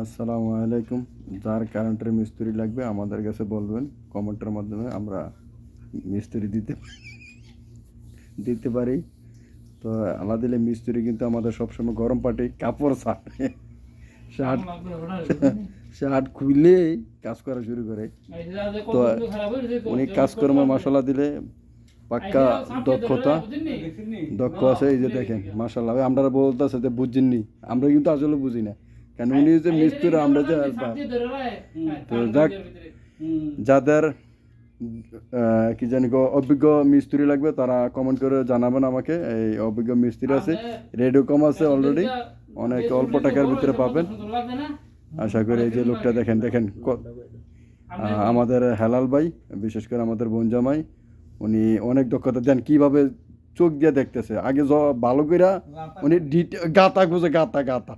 আসসালামু আলাইকুম। যার কারেন্টের মিস্ত্রি লাগবে আমাদের কাছে বলবেন, কমেন্টের মাধ্যমে আমরা মিস্ত্রি দিতে পারি। তো আলাদিলে মিস্ত্রি কিন্তু আমাদের সবসময় গরম পাটি কাপড় শার্ট শার্ট খুললেই কাজ করা শুরু করে। তো উনি কাজকর্ম মশলা দিলে পাক্কা দক্ষ আছে। এই যে দেখেন মাশাল্লাহ, আমরা বলতেছে যে বুঝিনি, আমরা কিন্তু আসলে বুঝি না, কেন উনি যে মিস্ত্রি, আমরা যে তো যাক, যাদের কি জানি অভিজ্ঞ মিস্ত্রি লাগবে তারা কমেন্ট করে জানাবেন আমাকে। এই অভিজ্ঞ মিস্ত্রি আছে, রেডিও কম আছে অলরেডি, অনেক অল্প টাকার ভিতরে পাবেন আশা করি। এই যে লোকটা দেখেন দেখেন আমাদের হেলাল ভাই, বিশেষ করে আমাদের বোন জামাই, উনি অনেক দক্ষতা দেন। কিভাবে চোখ দিয়ে দেখতেছে আগে ভালো করে উনি গাতা খুঁজে গাতা গাতা